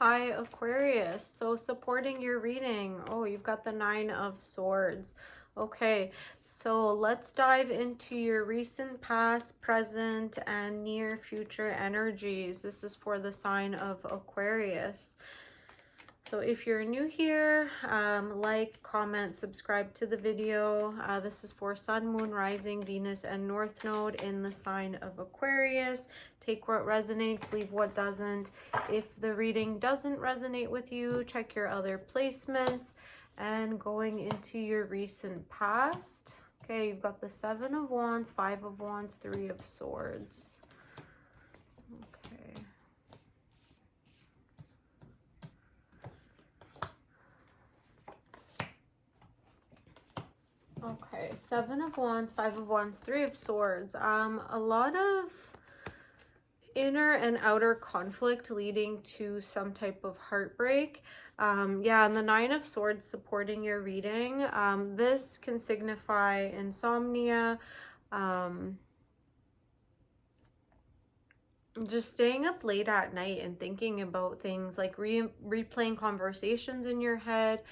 Hi, Aquarius. So supporting your reading. Oh, you've got the Nine of Swords. Okay, so let's dive into your recent, past, present, and near future energies. This is for the sign of Aquarius. So if you're new here, like, comment, subscribe to the video. This is for Sun, Moon, Rising, Venus, and North Node in the sign of Aquarius. Take what resonates, leave what doesn't. If the reading doesn't resonate with you, check your other placements. And going into your recent past. Okay, you've got the Seven of Wands, Five of Wands, Three of Swords. Okay. Okay, Seven of Wands, Five of Wands, Three of Swords. A lot of inner and outer conflict leading to some type of heartbreak. Yeah, and the Nine of Swords supporting your reading. This can signify insomnia, just staying up late at night and thinking about things, like replaying conversations in your head,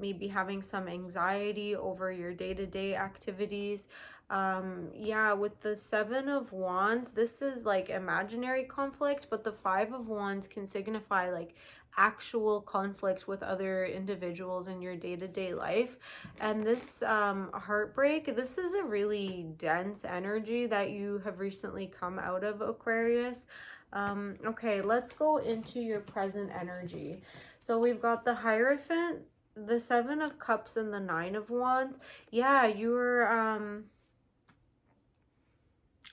maybe having some anxiety over your day-to-day activities. Yeah, with the Seven of Wands, this is like imaginary conflict, but the Five of Wands can signify like actual conflict with other individuals in your day-to-day life. And this heartbreak, this is a really dense energy that you have recently come out of, Aquarius. Okay, let's go into your present energy. So we've got the Hierophant, the Seven of Cups, and the Nine of Wands. Yeah, you're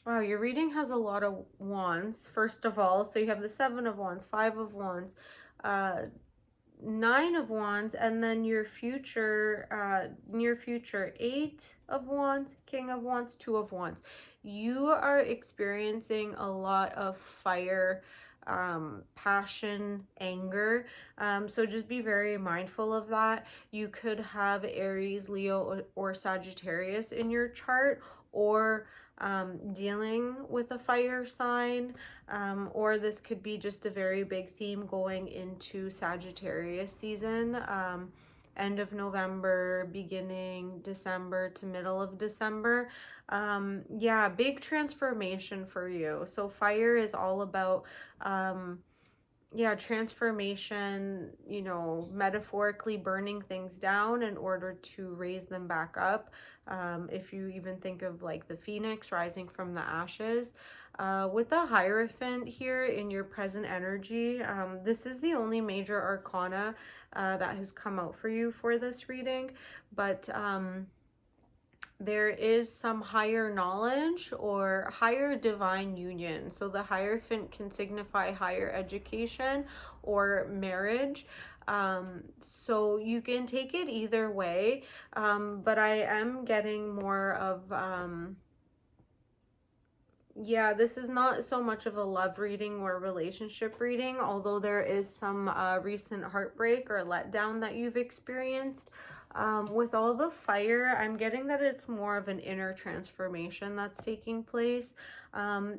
wow, your reading has a lot of wands, first of all. So you have the Seven of Wands, Five of Wands, Nine of Wands, and then your future, near future, Eight of Wands, King of Wands, Two of Wands. You are experiencing a lot of fire, passion, anger. So just be very mindful of that. You could have Aries, Leo, or Sagittarius in your chart, or dealing with a fire sign, or this could be just a very big theme going into Sagittarius season, end of November, beginning December to middle of December. Yeah, big transformation for you. So fire is all about yeah, transformation, you know, metaphorically burning things down in order to raise them back up. If you even think of like the phoenix rising from the ashes. With the Hierophant here in your present energy, this is the only major arcana that has come out for you for this reading, but there is some higher knowledge or higher divine union. So the Hierophant can signify higher education or marriage. So you can take it either way, but I am getting more of yeah, this is not so much of a love reading or relationship reading, although there is some recent heartbreak or letdown that you've experienced. With all the fire, I'm getting that it's more of an inner transformation that's taking place.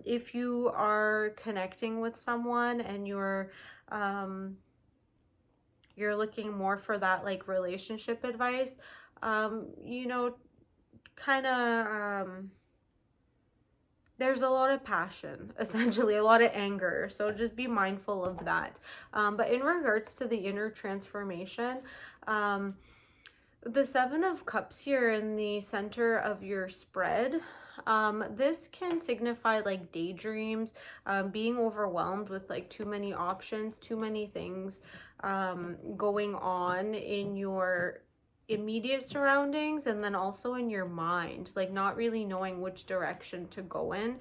If you are connecting with someone and you're looking more for that like relationship advice, you know, kind of there's a lot of passion, essentially, a lot of anger. So just be mindful of that. But in regards to the inner transformation, the Seven of Cups here in the center of your spread, this can signify like daydreams, being overwhelmed with like too many options, too many things going on in your immediate surroundings, and then also in your mind, like not really knowing which direction to go in.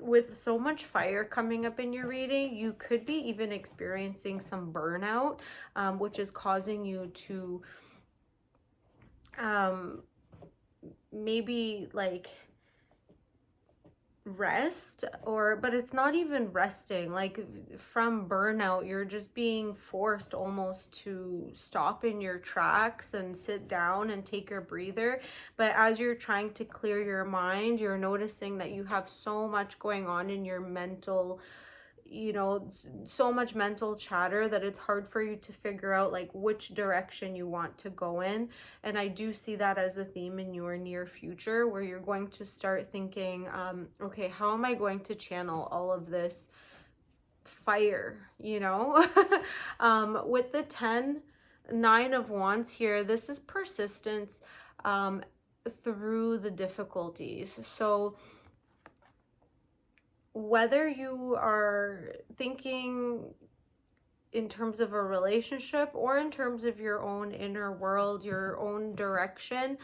With so much fire coming up in your reading, you could be even experiencing some burnout, which is causing you to maybe like rest, but it's not even resting. Like from burnout, you're just being forced almost to stop in your tracks and sit down and take your breather. But as you're trying to clear your mind, you're noticing that you have so much going on in your mental, you know, so much mental chatter that it's hard for you to figure out like which direction you want to go in. And I do see that as a theme in your near future, where you're going to start thinking, okay, how am I going to channel all of this fire, you know? With the 9 of Wands here, this is persistence through the difficulties. So whether you are thinking in terms of a relationship or in terms of your own inner world, your own direction,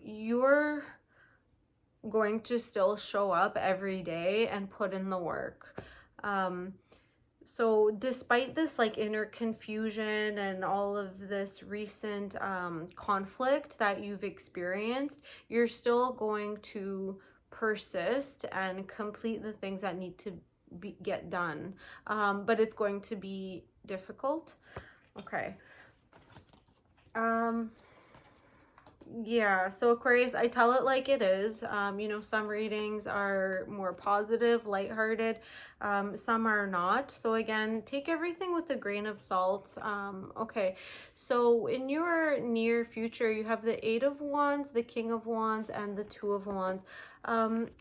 you're going to still show up every day and put in the work. So despite this like inner confusion and all of this recent conflict that you've experienced, you're still going to persist and complete the things that need to get done. But it's going to be difficult. Okay. Yeah, so Aquarius, I tell it like it is. You know, some readings are more positive, lighthearted, some are not. So again, take everything with a grain of salt. Okay, so in your near future, you have the 8 of Wands, the King of Wands, and the 2 of Wands.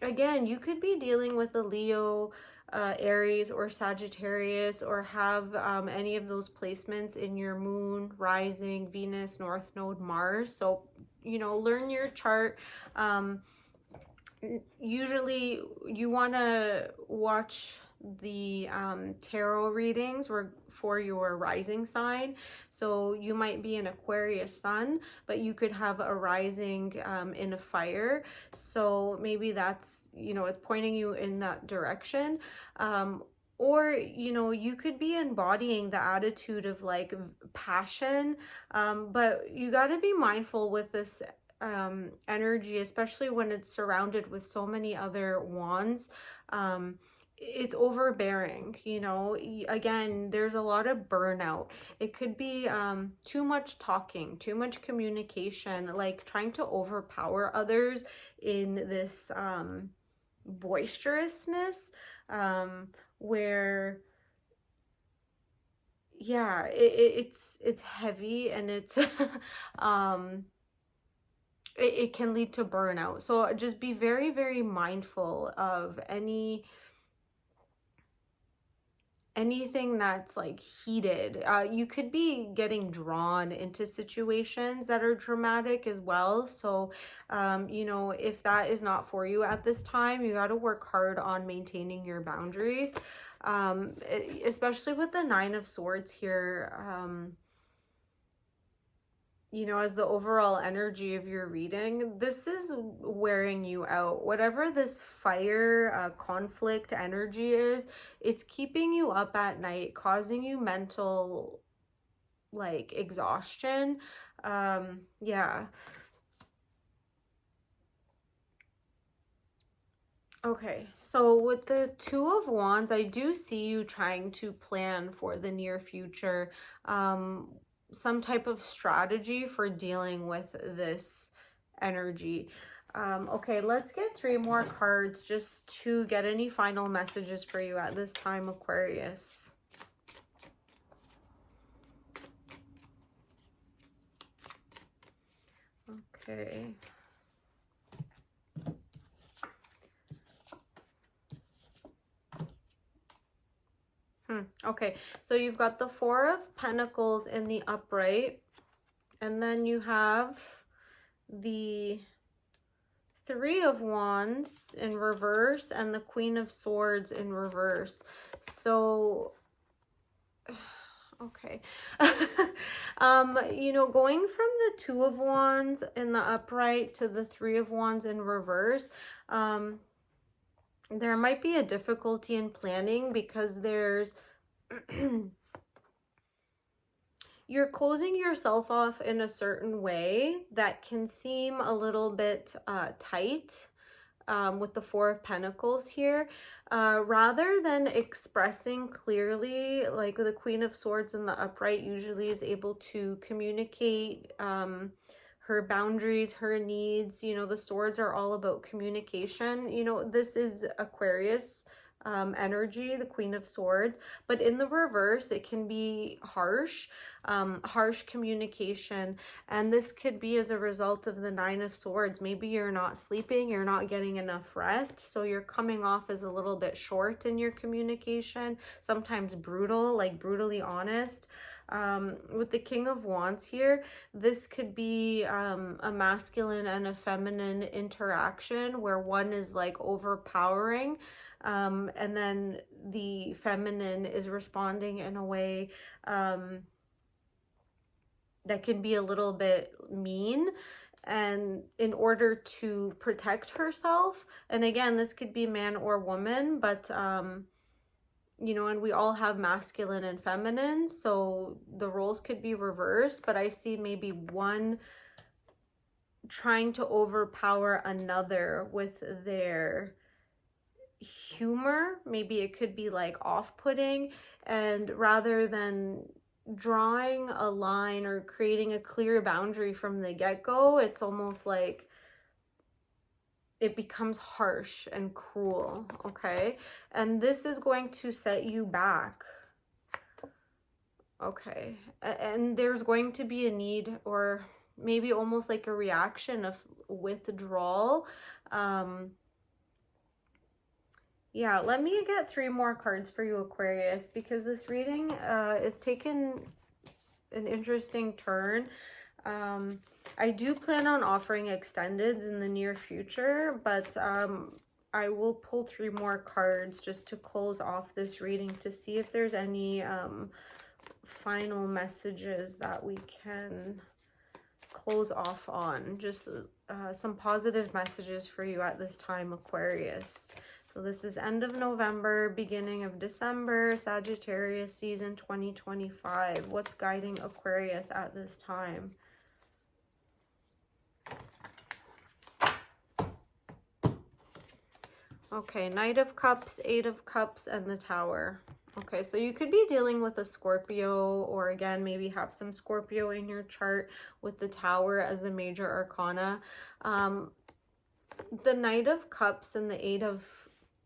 Again, you could be dealing with a Leo, Aries, or Sagittarius, or have any of those placements in your moon, rising, Venus, North Node, Mars. So, you know, learn your chart. Usually you want to watch the tarot readings for your rising sign. So you might be an Aquarius sun, but you could have a rising in a fire. So maybe that's, you know, it's pointing you in that direction. Or, you know, you could be embodying the attitude of like passion, but you got to be mindful with this energy, especially when it's surrounded with so many other wands. It's overbearing, you know. Again, there's a lot of burnout. It could be too much talking, too much communication, like trying to overpower others in this boisterousness, where yeah, it's heavy, and it's it can lead to burnout. So just be very, very mindful of anything that's like heated. You could be getting drawn into situations that are dramatic as well. So, you know, if that is not for you at this time, you got to work hard on maintaining your boundaries, especially with the 9 of Swords here. You know, as the overall energy of your reading, this is wearing you out. Whatever this fire conflict energy is, it's keeping you up at night, causing you mental like exhaustion. Yeah. Okay, so with the 2 of Wands, I do see you trying to plan for the near future. Some type of strategy for dealing with this energy. Okay, let's get 3 more cards just to get any final messages for you at this time, Aquarius. Okay. Okay, so you've got the 4 of Pentacles in the upright, and then you have the 3 of Wands in reverse and the Queen of Swords in reverse. So, okay. You know, going from the 2 of Wands in the upright to the 3 of Wands in reverse, there might be a difficulty in planning because there's you're closing yourself off in a certain way that can seem a little bit tight with the 4 of Pentacles here. Rather than expressing clearly, like the Queen of Swords in the upright usually is able to communicate her boundaries, her needs. You know, the swords are all about communication. You know, this is Aquarius energy, the Queen of Swords, but in the reverse, it can be harsh, harsh communication. And this could be as a result of the Nine of Swords. Maybe you're not sleeping, you're not getting enough rest, so you're coming off as a little bit short in your communication, sometimes brutal, like brutally honest. With the King of Wands here, this could be a masculine and a feminine interaction where one is like overpowering, and then the feminine is responding in a way that can be a little bit mean, and in order to protect herself. And again, this could be man or woman, but you know, and we all have masculine and feminine, so the roles could be reversed, but I see maybe one trying to overpower another with their humor. Maybe it could be like off-putting, and rather than drawing a line or creating a clear boundary from the get-go, it's almost like it becomes harsh and cruel, okay? And this is going to set you back, okay? And there's going to be a need, or maybe almost like a reaction of withdrawal. Yeah, let me get 3 more cards for you, Aquarius, because this reading is taking an interesting turn. I do plan on offering extendeds in the near future, but I will pull 3 more cards just to close off this reading to see if there's any final messages that we can close off on. Just some positive messages for you at this time, Aquarius. So this is end of November, beginning of December, Sagittarius season 2025. What's guiding Aquarius at this time? Okay, Knight of Cups, 8 of Cups, and the Tower. Okay, so you could be dealing with a Scorpio, or again, maybe have some Scorpio in your chart with the Tower as the major arcana. The Knight of Cups and the 8 of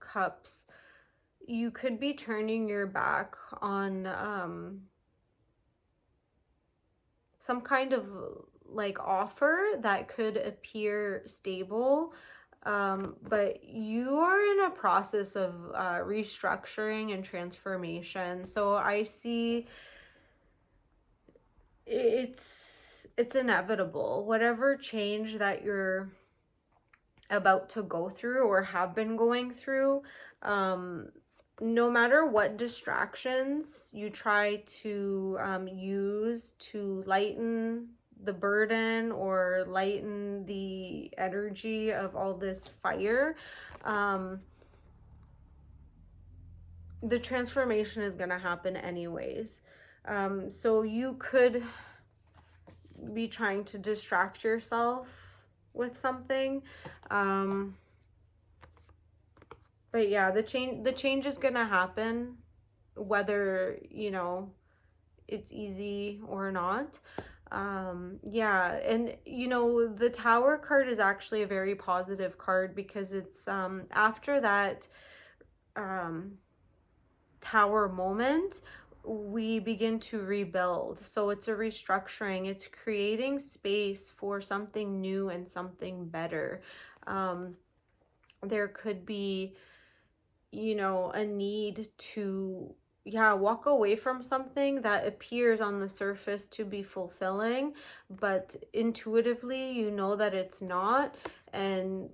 Cups, you could be turning your back on some kind of like offer that could appear stable. But you are in a process of restructuring and transformation. So I see it's inevitable. Whatever change that you're about to go through or have been going through, no matter what distractions you try to use to lighten the burden or lighten the energy of all this fire, the transformation is going to happen anyways. So you could be trying to distract yourself with something, but yeah, the change is going to happen, whether, you know, it's easy or not. Yeah, and you know, the Tower card is actually a very positive card, because it's after that Tower moment, we begin to rebuild. So it's a restructuring, it's creating space for something new and something better. There could be, you know, a need to walk away from something that appears on the surface to be fulfilling, but intuitively you know that it's not. And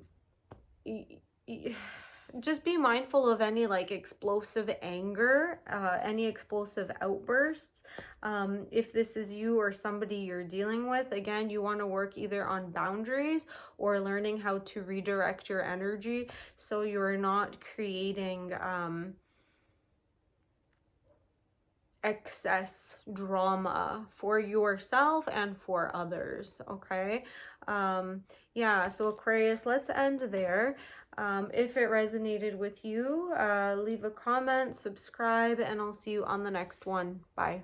just be mindful of any like explosive anger, any explosive outbursts. If this is you or somebody you're dealing with, again, you want to work either on boundaries or learning how to redirect your energy so you're not creating excess drama for yourself and for others, okay? Yeah, so Aquarius, let's end there. If it resonated with you, leave a comment, subscribe, and I'll see you on the next one. Bye.